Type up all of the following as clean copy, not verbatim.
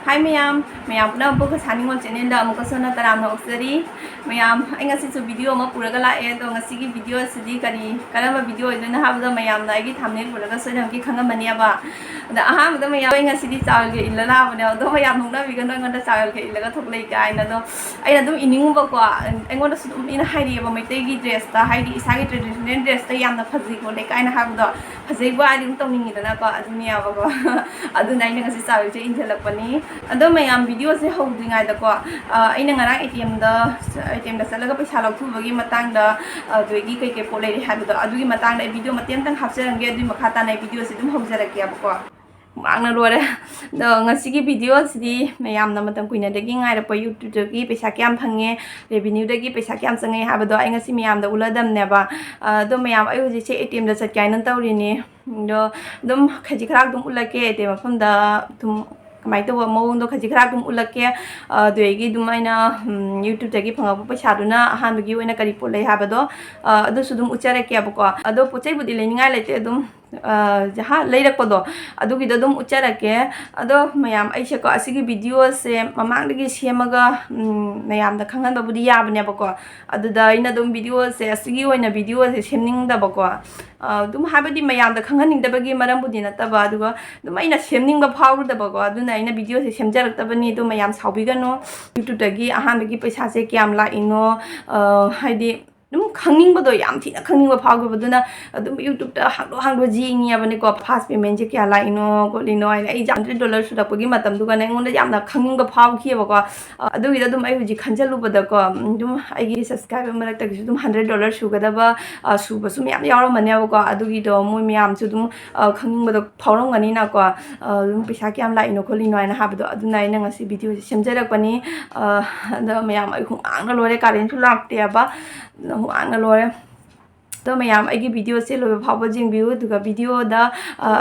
Hai mayam, mayam puna buka sani ngon channel da muka sana taram na oksari. Mayam, ai ngasi su video ma pura gala to ngasi ki video sidi kari karamba video iduna habda mayam na agi thumbnail pura so jam ki khanga mania ba. Da aha da mayam ai ngasi di chawal ke illa la bane do mayam nungna bi ganda nganda chawal ke illa ga thok lai kai na do ai na dum ining ba ko ai ngon da su dum ina hairi ba mai te gi dress ta hairi isa gi traditional dress ta yam na phaji ko le kai na habda phaji ba ai dum tong ningi da na ko adunia ba ko adu nai na ngasi chawal che injelak pani ado mayam video se houdingai da ko aina ngara ATM da salaga paisa lauthu bagi matang da doigi kai kai polai habu da adugi matang da video matem tang hapsarange adu makhata nai video se dum haujarake ab ko angna lore da ngasi gi video sidi mayam na matam kuina dagi ngai ra pa YouTube dagi paisa kyam phange revenue dagi paisa kyam sangai habu da ai ngasi mayam da uladam ne ba do mayam ai hoji che ATM da chat kai nan tawri ni do dum khaji khrak dum ulake ATM pham da dum kamai to mo do khaji khara dum ulake doigi dum aina YouTube tagi phanga pa paisa duna han bagi oina kari polai habado adu sudum uchare ke abko ado pochai budi leninga lete dum jaha leirak podo adu gi dum uchara ke ado mayam aise ko asigi video se mamang dagi semaga mayam da khangan babudi yabne bako adu da ina dum video se asigi oina video se semning da bako dum habadi mayam da khangan ning da bagi maram budi na taba adu dum aina semning ba phawru da bako adu na ina video se semjarak tabani dum mayam saubi gano YouTube dagi ahan dagi paisa se kyam la ino haidi dum khangning bodo yam thina khangning ba phawgu boduna dum YouTube ta hangdo jing ya bane ko fast payment je kya la ino ko lino ai $100 suda pagi matam du kana ngonda yam na khangning ba phaw khi ba ko adu ida dum ai ji khanjalu boda ko dum ai gi subscriber marak ta dum $100 suga da ba su ba sum yam yawra mane ba ko adu gi do moi myam chu dum khangning boda phawram gani na ko dum pisa kyam la ino ko lino na ha bodo adu nai na ngasi video semjarak pani da myam ai khung ang na lore karen chu lakte ba angna lore to mayam ai gi video se lo phawba jing view duga video da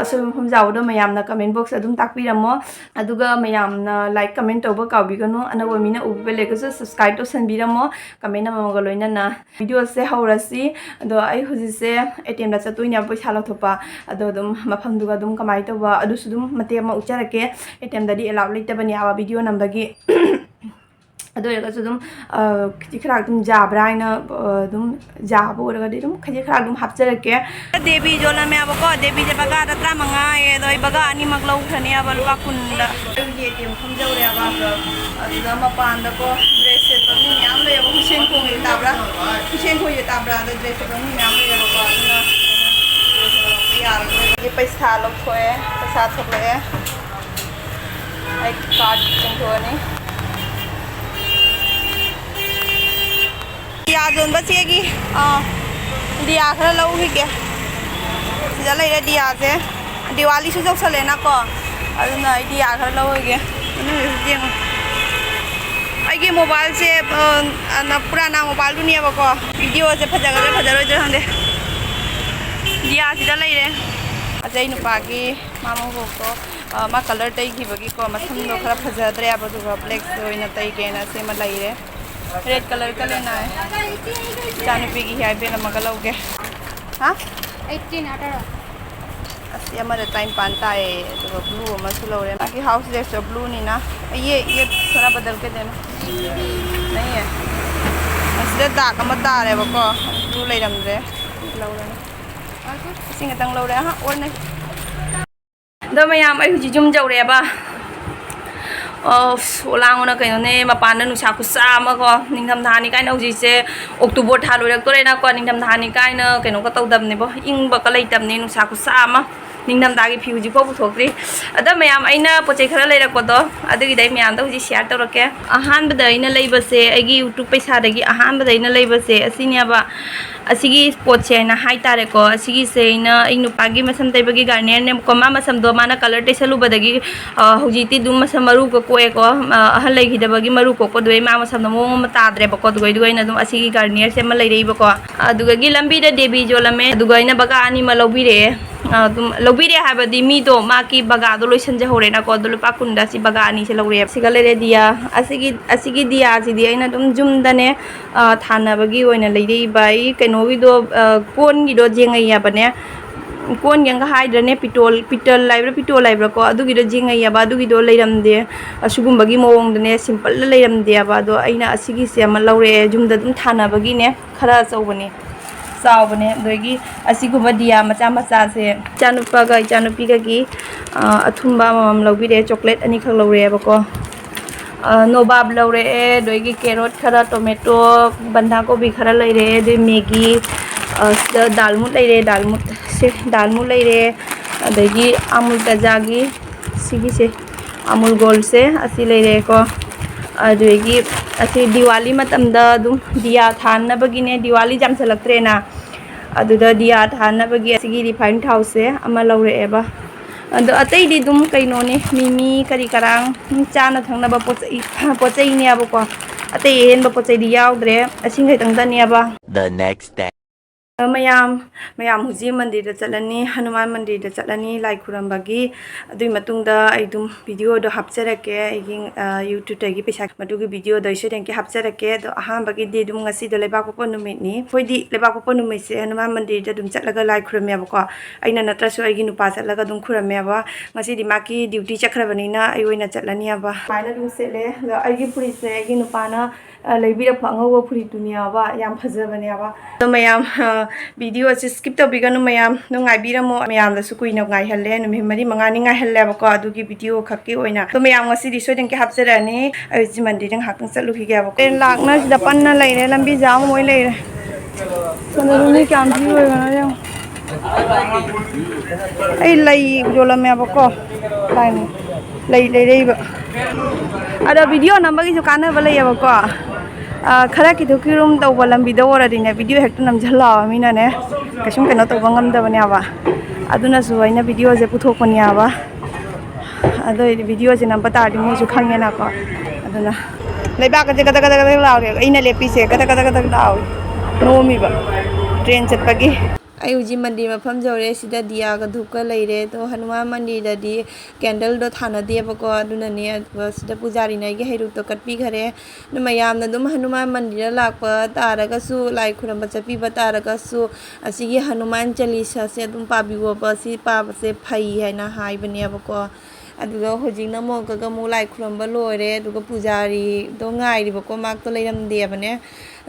so phom jaw do mayam na comment box adum takpi ramo aduga mayam na like comment over ka bi gano anawa mina ubbe le so subscribe to san bi ramo comment na ma loina na video se haurasi ado ai huji se ATM da chatuina paisa la thopa ado dum mafam duga dum kamai to ba adu sudum mate ma ucharake ATM da di allow lite bani awa video number gi ado ya dum khaji khara dum jabra ina dum jabo ra dum khaji khara dum hapjarake devi jola me abako devi je baga da tra manga e doi baga ani maglau khani abal ba kunda ye tim khum jau re aba adu ma pan da ko dress se to ni am le ba hussein ko ngi tabra hussein ko ye tabra da dress se to ni am le ba na yaar ye paisa lok khoe paisa thok le ai card sing ko ni दिया zone बचेगी दिया खरा लौ हिगे सिदा लेरे दिया से दिवाली सु जौसले ना को अदुना दिया खरा लौ हिगे जेंग आइगे मोबाइल से ना पुराना मोबाइल दुनिया बको वीडियो से फजरो जे हंदे दिया सिदा लेरे अजय नुपागी मामो को मा कलर तई खिबगी को मथम दो खरा फजद्रे अब दुगा ब्लैक ओइना तई गेना से म लेरे रेड कलर का लेना है चानुपी की है बेला मगलोगे हाँ 18 18 अस्सी हमारे टाइम पानता है तो ब्लू मसलो है बाकी हाउस ड्रेस ब्लू नहीं ना ये थोड़ा बदल के देना नहीं है अस्सी दाग मत दार है बको ब्लू ले रम रे लो रे सिंग तंग लो रे हाँ और नहीं दो मैं यहाँ मैं हुजी जुम जाऊ रे बा सोलांगना कहीं मपान नुसा खुसा निथम धानी कहीं हौजीसे अक्टोबर था लोरक्तोरेना को निथम धानी कहीं कहीं तौदबनेब इंब लेटबने नुसा खुसा निथम दागी फी हूँ फो पुथोक्री अद मैम अना पोचे खरा लेरपदो अदुगीद मैम हूँ शेयर तौरके अहानबद लेबसे यूट्यूब पैसादगी अहानबद लेबसे असीनेब असीगी पोचे हाई तारेको असीगीसे नुपागी मसम तैबगी गार्नियर को मा मसमदो माना कलर तैसलुबदगी हौजीती दुम मसम मरु को कोएको अहल लेगिदबगी मरु को दुई मा मसमदो मोम ताद्रेबको दुगैना दुम असीगी गार्नियर से म लेरैबको अदुगगी लंबीद देवी जोलमे अदुगैना बगा अनि म लौबिरे तुम लौबिरे हाबदी मीदो माकी बगादो लोइसनजे होरेना को लुपा कुंदा सी बगा अनि से लौरे सिगा लेरे दिया असीगी दिया सिदी अइना दुम जुमदने थानाबगी ओइना लेरै बाई कैनोगिदो कोनगिदो जेंगैया बने ꯀꯣꯟ ꯌꯦꯡꯒ ꯍꯥꯏꯗ꯭ꯔꯅꯦ ꯄꯤꯇꯜ ꯂꯩꯕ꯭ꯔꯥ ꯄꯤꯇꯣꯜ ꯂꯩꯕ꯭ꯔꯥ ꯀꯣ ꯑꯗꯨꯒꯤꯗꯣ ꯌꯦꯡꯉꯩꯌꯦꯕ ꯑꯗꯨꯒꯤꯗꯣ ꯂꯩꯔꯝꯗꯦ ꯑꯁꯤꯒꯨꯝꯕꯒꯤ ꯃꯑꯣꯡꯗꯅꯦ ꯁꯤꯝꯄꯜꯗ ꯂꯩꯔꯝꯗꯦꯕ ꯑꯗꯣ ꯑꯩꯅ ꯑꯁꯤꯒꯤꯁꯦ ꯑꯃ ꯂꯧꯔꯛꯑꯦ ꯌꯨꯝꯗ ꯑꯗꯨꯝ ꯊꯥꯅꯕꯒꯤꯅꯦ ꯈꯔ ꯑꯆꯧꯕꯅꯦ ꯆꯥꯎꯕꯅꯦ ꯑꯗꯒꯤ ꯑꯁꯤꯒꯨꯝꯕ ꯗꯤꯌꯥ ꯃꯆꯥ ꯃꯆꯥꯁꯦ ꯏꯆꯥꯅꯨꯄꯥꯒ ꯏꯆꯥꯅꯨꯄꯤꯒꯒꯤ ꯑꯊꯨꯝꯕ ꯑꯃꯃꯝ ꯂꯧꯕꯤꯔꯛꯑꯦ ꯆꯣꯀ꯭ꯂꯦꯠ ꯑꯅꯤꯈꯛ ꯂꯧꯔꯛꯑꯦꯕꯀꯣ ꯅꯣꯕꯥꯞ ꯂꯧꯔꯛꯑꯦ ꯑꯗꯒꯤ ꯀꯦꯔꯣꯠ ꯈꯔ ꯇꯣꯃꯦꯇꯣ ꯕꯟꯙꯥ ꯀꯣꯕꯤ ꯈꯔ ꯂꯩꯔꯛꯑꯦ ꯑꯗꯩ ꯃꯦꯒꯤ ꯁꯤꯗ ꯗꯥꯜꯃꯨꯠ ꯂꯩꯔꯦ ꯗꯥꯜꯃꯨꯠ ꯂꯩꯔꯦ ꯑꯗꯒꯤ ꯑꯃꯨꯜ ꯇꯖꯥꯒꯤ ꯁꯤꯒꯤꯁꯦ ꯑꯃꯨꯜ ꯒꯣꯜꯁꯦ ꯑꯁꯤ ꯂꯩꯔꯦꯀꯣ ꯑꯗꯒꯤ ꯑꯁꯤ ꯗꯤꯋꯥꯂꯤ ꯃꯇꯝꯗ ꯑꯗꯨꯝ ꯗꯤꯌꯥ ꯊꯥꯅꯕꯒꯤꯅꯦ ꯗꯤꯋꯥꯂꯤ ꯌꯥꯝꯁꯜꯂꯛꯇ꯭ꯔꯦꯅ ꯑꯗꯨꯗ ꯗꯤꯌꯥ ꯊꯥꯅꯕꯒꯤ ꯑꯁꯤꯒꯤ ꯔꯤꯐꯥꯏꯟ ꯊꯥꯎꯁꯦ ꯑꯃ ꯂꯧꯔꯛꯑꯦꯕ ꯑꯗꯣ ꯑꯇꯩꯗꯤ ꯑꯗꯨꯝ ꯀꯩꯅꯣꯅꯦ ꯃꯤꯃꯤ ꯀꯔꯤ ꯀꯔꯥꯡ ꯆꯥꯅ ꯊꯛꯅꯕ ꯄꯣꯠ ꯆꯩꯅꯦꯕꯀꯣ ꯑꯇꯩ ꯑꯍꯦꯟꯕ ꯄꯣꯠ ꯆꯩꯗꯤ ꯌꯥꯎꯗ꯭ꯔꯦ ꯑꯁꯤꯈꯛꯇꯪꯗꯅꯦꯕ The next day. ꯃꯌꯥꯝ ꯍꯧꯖꯤꯛ ꯃꯟꯗꯤꯔꯗ ꯆꯠꯂꯅꯤ ꯍꯅꯨꯃꯥꯟ ꯃꯟꯗꯤꯔꯗ ꯆꯠꯂꯅꯤ ꯂꯥꯏ ꯈꯨꯔꯝꯕꯒꯤ ꯑꯗꯨꯒꯤ ꯃꯇꯨꯡꯗ ꯑꯩ ꯑꯗꯨꯝ ꯚꯤꯗꯤꯑꯣꯗꯣ ꯍꯥꯞꯆꯔꯛꯀꯦ ꯑꯩꯒꯤ ꯌꯨꯇ꯭ꯌꯨꯕꯇꯒꯤ ꯄꯩꯁꯥ ꯃꯗꯨꯒꯤ ꯚꯤꯗꯤꯑꯣꯗꯣ ꯑꯩ ꯁꯣꯏꯗꯅꯀꯤ ꯍꯥꯞꯆꯔꯛꯀꯦ ꯑꯗꯣ ꯑꯍꯥꯟꯕꯒꯤꯗꯤ ꯑꯗꯨꯝ ꯉꯁꯤꯗꯣ ꯂꯩꯕꯥꯛꯄꯣꯛꯄ ꯅꯨꯃꯤꯠꯅꯤ ꯑꯩꯈꯣꯏꯗꯤ ꯂꯩꯕꯥꯛꯄꯣꯛꯄ ꯅꯨꯃꯤꯠꯁꯦ ꯍꯅꯨꯃꯥꯟ ꯃꯟꯗꯤꯔꯗ ꯑꯗꯨꯝ ꯆꯠꯂꯒ ꯂꯥꯏ ꯈꯨꯔꯝꯃꯦꯕꯀꯣ ꯑꯩꯅ ꯅꯠꯇ꯭ꯔꯁꯨ ꯑꯩꯒꯤ ꯅꯨꯄꯥ ꯆꯠꯂꯒ ꯑꯗꯨꯝ ꯈꯨꯔꯝꯃꯦꯕ ꯉꯁꯤꯗꯤ ꯃꯥꯒꯤ ꯗ꯭ꯌꯨꯇꯤ ꯆꯠꯈ꯭ꯔꯕꯅꯤꯅ ꯑꯩ ꯑꯣꯏꯅ ꯆꯠꯂꯅꯤꯕ ꯁꯨꯃꯥꯏꯅ ꯑꯗꯨꯝ ꯁꯦꯠꯂꯦ ꯑꯗꯣ ꯑꯩꯒꯤ ꯐꯨꯔꯤꯠꯁꯦ ꯑꯩꯒꯤ ꯅꯨꯄꯥꯅ ꯂꯩꯕꯤꯔꯛꯄ ꯑꯉꯧꯕ ꯐꯨꯔꯤꯠꯇꯨꯅꯦꯕ ꯌꯥꯝ ꯐꯖꯕꯅꯦꯕ ꯑꯗꯣ ꯃꯌꯥꯝ ꯚꯤꯗꯤꯑꯣꯁꯦ ꯁ꯭ꯀꯤꯞ ꯇꯧꯕꯤꯒꯅꯨ ꯃꯌꯥꯝ ꯉꯥꯏꯕꯤꯔꯝꯃꯣ ꯃꯌꯥꯝꯗꯁꯨ ꯀꯨꯏꯅ ꯉꯥꯏꯍꯜꯂꯦ ꯅꯨꯃꯤꯠ 4-5ꯅꯤ ꯉꯥꯏꯍꯜꯂꯦꯕꯀꯣ ꯑꯗꯨꯒꯤ ꯚꯤꯗꯤꯑꯣ ꯈꯛꯀꯤ ꯑꯣꯏꯅ ꯑꯗꯣ ꯃꯌꯥꯝ ꯉꯁꯤꯗꯤ ꯁꯣꯏꯗꯅꯀꯤ ꯍꯥꯞꯆꯔꯛꯑꯅꯤ ꯑꯩ ꯍꯧꯖꯤꯛ ꯃꯟꯗꯤꯔꯗ ꯉꯥꯏꯍꯥꯛꯇꯪ ꯆꯠꯂꯨꯈꯤꯒꯦꯕꯀꯣ ꯂꯥꯛꯅ ꯁꯤꯗ ꯄꯟꯅ ꯂꯩꯔꯦ ꯂꯝꯕꯤ ꯖꯥꯝ ꯑꯣꯏ ꯂꯩꯔꯦ ꯁꯣꯝꯗꯁꯨ ꯃꯤ ꯀꯌꯥꯝ ꯊꯤ ꯑꯣꯏꯕꯅꯣ ꯌꯦꯡꯉꯣ ꯑꯩ ꯂꯩ ꯌꯣꯜꯂꯝꯃꯦꯕꯀꯣ ꯂꯩ ꯂꯩꯔꯛꯏꯕ ꯑꯗꯣ ꯚꯤꯗꯤꯑꯣ ꯅꯝꯕꯒꯤꯁꯨ ꯀꯥꯟꯅꯕ ꯂꯩꯌꯦꯕꯀꯣ खरा किधुम तब लंबी ओरदीने वीडियो हेक्ट नमझलावा मीनने कैसुम कनो तब ngमदबनेबा अदुनसु अइना वीडियो जे पुथोकपनियाबा अदो वीडियो जे नंबर तारदि मोजु खंगेनाको अदुना लेबाक जे गदा गदा गदा लावे अइना लेपिसे गदा गदा गदा लावे नोमीबा ट्रेन चटपगी आई उजी मंदिर मफम जौरे सिदा दिया का धूपका लेरे तो हनुमान मंदिर ददी कैंडल दो थाना दिएबको अदुनने सिदा पुजारी नगे हेरुक तो कटपी घरे न मयाम न दुम हनुमान मंदिर लाप तारगसु लाई खुरम चपीब तारगसु असिगी हनुमान चालीसा से दुम पाबिवोबा सि पाबसे फई हैना हाइबनेबको अदुगा होजिंग नमोगगा मु लाई खुरम लोरे अदुगा पुजारी दो गाइरिबको माक तो लेरमदेबने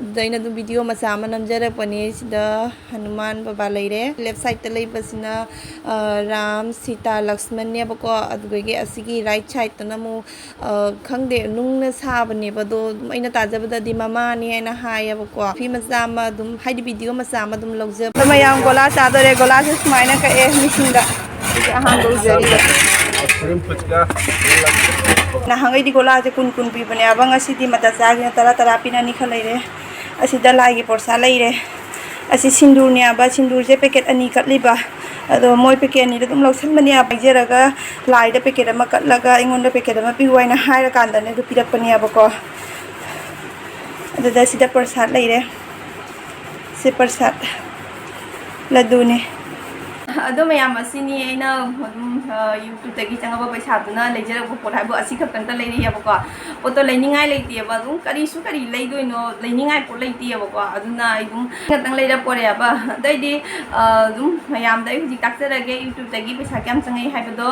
अदुदैना दु वीडियो मचा म नमजरपने सिदा हनुमान बाबा लेरे लेफ्ट साइड त लेबसिना राम सीता लक्ष्मण नेबको अदुगे असिगी राइट साइड त नमु खंगदे नुंगना साबनेबदो अइना ताजबददि ममानी हैना हायबको फी मचा म दुम हाइदि वीडियो मचा म दुम लौजे मयाम गोला चादरे गोला से स्माइना का ए मिसिंदा अहां दौजरी नहांगैदि गोला जे कुन कुन पीबने अब ngasiदी मता चागने तरा तरा पिनानी खलैरे असिदा लागी पोरसा लैरे असि सिंदूरने अब सिंदूर जे पैकेट अनि कटलिबा अदो मोय पैकेट नि दम लौसनबने पाइजरगा लाइदा पैकेट अमा कटलगा इंगोंदा पैकेट अमा पिवाइना हाइरा कांदने दु पिरकपने अबको अददा सिदा प्रसाद लैरे से प्रसाद लड्डूने अदो मयाम असिनी एना यूट्यूब तगी चंगबा पैसादुना लेजरबो पोट हाइबो असि खक्तंता लेरियबको पोतो लेनिंगाय लेतियबा दुम करिसु करि लेदोइनो लेनिंगाय पोट लेतियबको अदुना इदुम खक्तंग लेरा पोरेबा दैदि दुम मयाम दै हुजि ताक्सरगे यूट्यूब तगी पैसा क्याम चंगै हाइबदो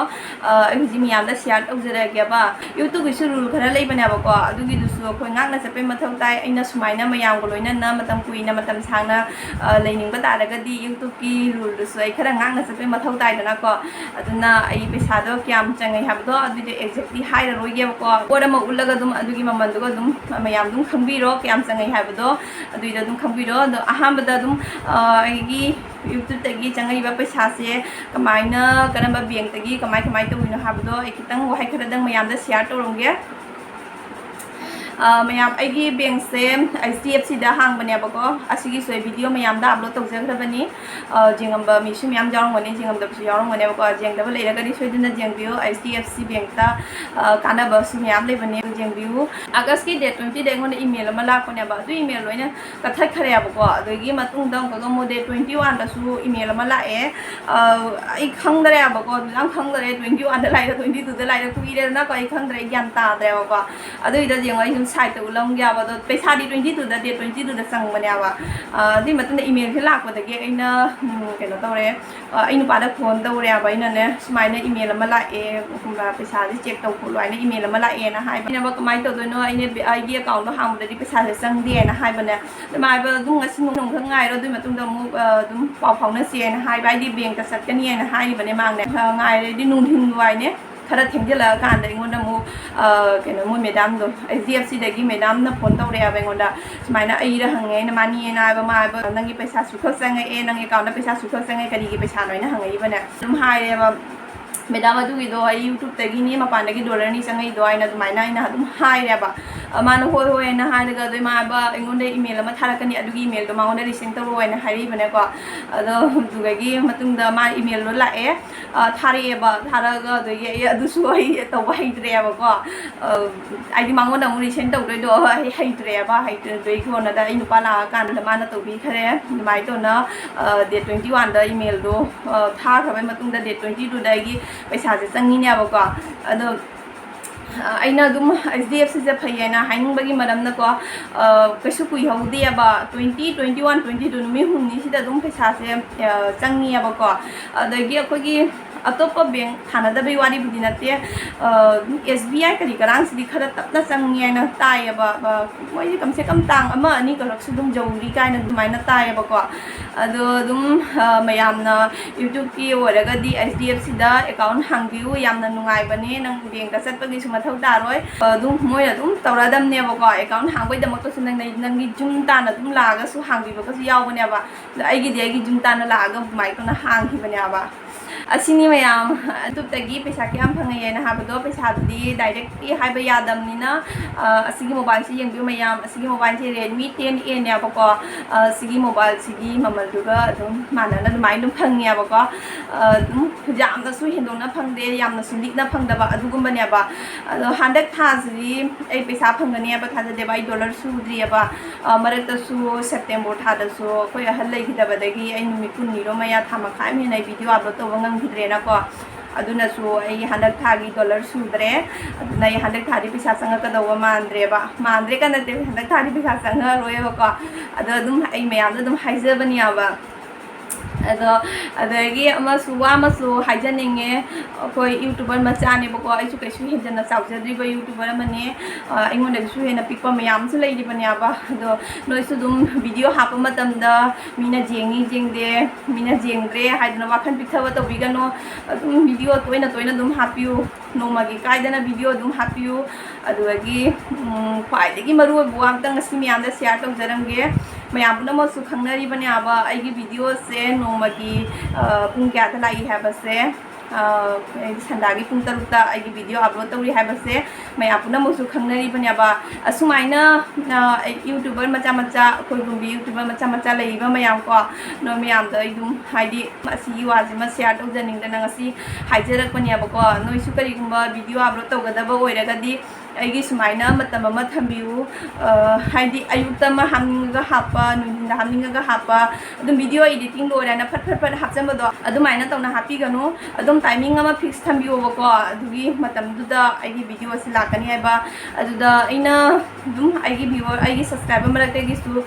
हुजि मयाम दा शेयर तौजरगेबा यूट्यूब गिसु रूल खरा लेबनेबको अदुगि दुसु अखोय ngakna चपे मथौ ताय अइना सुमाइना मयाम गो लोइना ना मतम कुइना मतम सांगना लेनिंगबा तारगदि यूट्यूब की रूल दुसु अइ खरा ngakna चपे मथौ तायदनाको अदुना अइ पैसादो क्याम चंगै हाबदो अदुदि एक्जेक्टली हाइरा रोइगेबको पोरम उल्लगा दुम अदुगि ममनदुगो दुम मयाम दुम खंबिरो क्याम चंगै हाबदो अदुइदा दुम खंबिरो अदो अहामबदा दुम अइगी यूट्यूब तगी चंगैबा पैसासे कमाइना करंबा बैंक तगी कमाइ कमाइ तौइनो हाबदो अइ खितंग वहाइ खरदंग मयामदा शेयर तौरंगे मयाम अइगी बैंक से HDFC दा हांगबनेबको असिगी सोय वीडियो मयाम दा अपलोड तौजग्रबनी जेंगंबा मिसु मयाम जावंगने जेंगंदबसु यावंगनेबको जेंगदब लेरगनि सोयदना जेंगबियो HDFC बैंक ता कानाबसु मयाम लेबने जेंगबियो अगस्त की date 20 they ngone email ama lakponeba adu email loina kathai khareabako adogi matung dang ko mo de 21 da su email ama lae ai khangdare abako lang khangdare 21 da laida 22 da laida kuire na ko ai khangdare gyan ta dre abako adu ida jengo ai site to ulam gya ba do paisa di 22 da date 22 da sang banya ba di matun da email ke lak ba da ge aina kaino tawre ainu pa da phone tawre ba ina ne smaina email ma la e kumba paisa di check taw ko loi na email ma la e na hai ba ina ba kamai to do no aine id account do hang da di paisa se sang de na hai ba ne da mai ba dung ngasi nong khang ngai ro di matun da mu dum paw phau na se na hai ba di bank ka sat ka ni na hai ba ne mang ne ngai di nung thin wai ne khara thengje la kan da ngon da mu kaino mu madam do SDFC da gi madam na phone tawre ba ngon da smaina ai ra hangai na mani na ba ma ba nang gi paisa su khak sang e nang account da paisa su khak sang e kari gi paisa noi na hangai ba ne dum hai re ba madam adu gi do ai YouTube ta gi ni ma pan da gi dollar ni sangai do ai na dum ai na ina dum hai re ba mana hoi hoi na hai ga do ma ba ngon da email ma thara kani adu gi email do ma ngon da resend taw roi na hai ba ne ko ado du ga gi matung da ma email lo la e thari e ba thara ga do ye adu su ai taw ba hai tre ba ko ai di ma ngon da mu resend taw do hai tre ba hai do ko na da inu pa la kan da ma na taw bi khare mai to na date 21 da email do tha kha ba matung da date 22 da gi paisa se changi ne ba ko ado aina dum SDFC se phayena haing bagi madam na ko kaisu kui haude ba 20 21 22 numi humni sida dum paisa se changi ba ko adagi akogi atop bank thana da bai wari budi nate SBI kari karang sidi khara tapna changi na tai ba moi kam se kam tang ama ani ka lak sudum jawri kai na dumai na tai ba ko ado dum mayam na YouTube ki oraga di SDFC da account hangbiu yam na nungai bane nang bank ka sat pagi suma thau da roi dum moi na dum tawra dam ne ba ko account hangbai da mo to sunang nang gi jum ta na dum la ga su hangbi ba ka su yaw bane ba ai gi jum ta na la ga mai ko na hang ki bane ba asini mayam tup tagi paisa kyam phangai na ha do paisa di directly hai ba yadam ni na asigi mobile si yeng bi mayam asigi mobile si Redmi 10A ne ba ko asigi mobile sigi mamal du ga dum mana na mai dum phang ya ba ko jam da su hindong na phang de yam na sulik na phang da ba adu gum ba ne ba handak tha si ai paisa phang ne ba tha de bai dollar su dri ba marak ta su September tha da su ko ya hal lai ki da ba da gi ai numi kun ni ro maya thama khai me nai video upload to ngang hidre na ko aduna su ai handak thagi dollar sudre aduna ai handak thari pisa sanga ka dawa mandre ka na te handak thari pisa sanga roye ba ko adu dum ai mayam dum haize bania ba ado adagi amasu haijaninge koi YouTuber macha ne ba ko ai su kai su hejana saujadri ba YouTuber mane ingon da su hena pikpa mayam su lei di bania ba ado noi su dum video hapa matam da mina jengi jengde mina jengre haidna wakhan pithawa to bigano dum video toina dum hapiu no magi kaidana video dum hapiu adagi khwai dagi maru buam tang asi miyam da share tong jaramge mayam puna mo su khangnari bani aba aigi video se no magi pung kya ta lai ha ba se sandagi pung tarukta aigi video upload tawri ha ba se mayam puna mo su khangnari bani aba asumaina YouTuber macha khoi gumbi YouTuber macha lai ba mayam ko no mayam da idum haidi asi waji ma share tong janing da ngasi haijarak bani aba ko noi su kari gumba video upload tawgada ba oiraga di aigi sumaina matam ma thambiu haidi ayukta ma hamninga hapa nuninda hamninga hapa adum video editing lo rana phat hapjam do adumaina tawna happy ganu adum timing ama fix thambiu ba ko adugi matam du da aigi video si lakani ba aduda aina dum aigi viewer aigi subscriber marakte gi su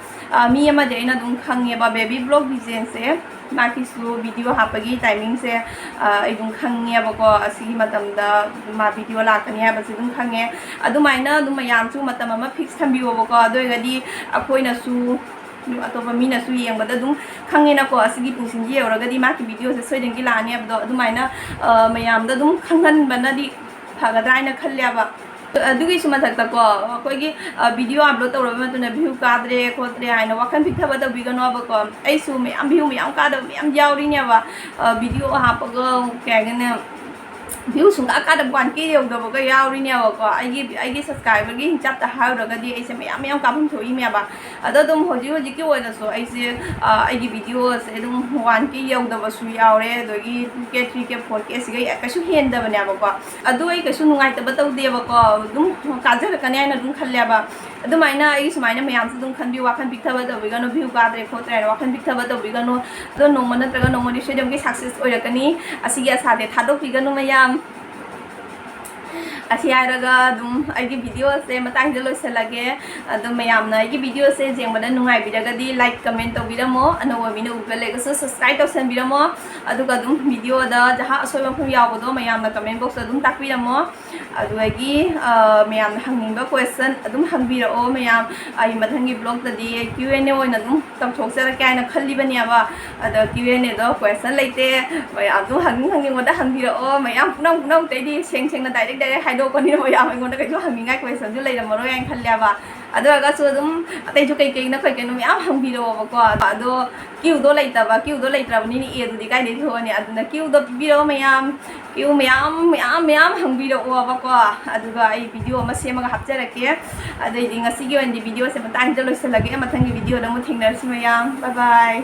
mi ama de aina dum khange ba baby vlog vision se maki su video hapagi timing se idum khange ba ko asigi matam da ma video lakani ba se dum khange adumaina dum mayam chu matam ama fix thambiu ba ko adoigadi akoina su atopa mina su yengbada dum khangena ko asigi pungsin je oragadi ma ki video se soiden gi lani abdo adumaina mayam da dum khanghan banadi phagadra ina khalya ba adugi suma thakta ko koi gi video upload tawra ma tuna view kadre khotre aina wakhan pitha ba bigano ba ko ai su me am view me am ka da me am jauri ne ba video ha pa go kagena view sung ka da kwan ki yong da ba ga yauri ne ba ko ai gi subscriber gi chap ta ha ra ga di ai se me am ka phum thoi me ba ada dum hoji ki oina so ai se ai gi video se dum wan ki yong da ba su yaure do gi ke 3 ke 4 ke se ga ka su hen da ba ne ba ko adu ai ka su nungai ta ba taw de ba ko dum ka ja ka ne na dum khalya ba adumaina ai sumaina mayam su dum khan bi wakhan pikta ba da bigano view kadre khotre wakhan pikta ba da bigano do no mana traga no moni se dum ki success oirakani asigi asa de thadok bigano mayam ꯑꯁꯤ ꯍꯥꯏꯔꯒ ꯑꯗꯨꯝ ꯑꯩꯒꯤ ꯚꯤꯗꯤꯑꯣꯁꯦ ꯃꯇꯥꯡꯗ ꯂꯣꯏꯁꯤꯜꯂꯒꯦ ꯑꯗꯨꯝ ꯃꯌꯥꯝꯅ ꯑꯩꯒꯤ ꯚꯤꯗꯤꯑꯣꯁꯦ ꯌꯦꯡꯕꯗ ꯅꯨꯡꯉꯥꯏꯕꯤꯔꯒꯗꯤ like ꯀꯃꯦꯟ ꯇꯧꯕꯤꯔꯝꯃꯣ ꯑꯅꯧꯕ ꯃꯤꯅ ꯎꯕ ꯂꯩꯔꯒꯁꯨ ꯁꯕꯁꯀ꯭ꯔꯥꯏꯕ ꯇꯧꯁꯟꯕꯤꯔꯝꯃꯣ ꯑꯗꯨꯒ ꯑꯗꯨꯝ ꯚꯤꯗꯤꯑꯣꯗ ꯖꯍꯥ ꯑꯁꯣꯏꯕ ꯃꯐꯝ ꯌꯥꯎꯕꯗꯣ ꯃꯌꯥꯝꯅ ꯀꯃꯦꯟ ꯕꯣꯛꯁꯇ ꯑꯗꯨꯝ ꯇꯥꯛꯄꯤꯔꯝꯃꯣ ꯑꯗꯨꯗꯒꯤ ꯃꯌꯥꯝꯅ ꯍꯪꯅꯤꯡꯕ ꯀ꯭ꯋꯦꯁꯟ ꯑꯗꯨꯝ ꯍꯪꯕꯤꯔꯛꯑꯣ ꯃꯌꯥꯝ ꯑꯩ ꯃꯊꯪꯒꯤ ꯕ꯭ꯂꯣꯛꯇꯗꯤ Q&A ꯑꯣꯏꯅ ꯑꯗꯨꯝ ꯇꯧꯊꯣꯛꯆꯔꯛꯀꯦ ꯍꯥꯏꯅ ꯈꯜꯂꯤꯕꯅꯦꯕ ꯑꯗꯣ Q&Aꯗꯣ ꯀ꯭ꯋꯦꯁꯟ ꯂꯩꯇꯦ ꯃꯌꯥꯝ ꯑꯗꯨꯝ ꯍꯪꯅꯤꯡꯕꯗ ꯍꯪꯕꯤꯔꯛꯑꯣ ꯃꯌꯥꯝ ꯄꯨꯝꯅꯃꯛꯇꯩꯗꯤ ꯁꯦꯡꯅ ꯗꯥꯏꯔꯦꯛ ꯍꯥꯏꯗꯣꯛꯄꯅꯤꯅ ꯃꯌꯥꯝ ꯑꯩꯉꯣꯟꯗ ꯀꯩꯁꯨ ꯍꯪꯅꯤꯡꯉꯥꯏ ꯀ꯭ꯋꯦꯁꯟꯁꯨ ꯂꯩꯔꯝꯃꯔꯣꯏ ꯍꯥꯏꯅ ꯈꯜꯂꯦꯕ ꯑꯗꯨ ꯑꯣꯏꯔꯒꯁꯨ ꯑꯗꯨꯝ ꯑꯇꯩꯁꯨ ꯀꯩꯀꯩꯅꯣ ꯃꯌꯥꯝ ꯍꯪꯕꯤꯔꯛꯑꯣꯕꯀꯣ ꯑꯗꯣ ꯀ꯭ꯌꯨꯗꯣ ꯂꯩꯇ꯭ꯔꯕꯅꯤꯅ ꯑꯗꯨꯗꯤ ꯀꯥꯏꯗꯩ ꯊꯣꯛꯑꯅꯤ ꯑꯗꯨꯅ ꯀ꯭ꯌꯨꯗꯣ ꯄꯤꯕꯤꯔꯛꯑꯣ ꯀ꯭ꯌꯨ ꯃꯌꯥꯝ ꯍꯪꯕꯤꯔꯛꯑꯣꯕꯀꯣ ꯑꯗꯨꯒ ꯑꯩ ꯚꯤꯗꯤꯑꯣ ꯑꯃ ꯁꯦꯝꯃꯒ ꯍꯥꯞꯆꯔꯛꯀꯦ ꯑꯗꯩꯗꯤ ꯉꯁꯤꯒꯤ ꯑꯣꯏꯅꯗꯤ ꯚꯤꯗꯤꯑꯣꯁꯦ ꯃꯇꯥꯡꯁꯤꯗ ꯂꯣꯏꯁꯤꯜꯂꯒꯦ ꯃꯊꯪꯒꯤ ꯚꯤꯗꯤꯑꯣꯗ ꯑꯃꯨꯛ ꯊꯦꯡꯅꯔꯁꯤ ꯃꯌꯥꯝ ꯕꯥꯏ ꯕꯥꯏ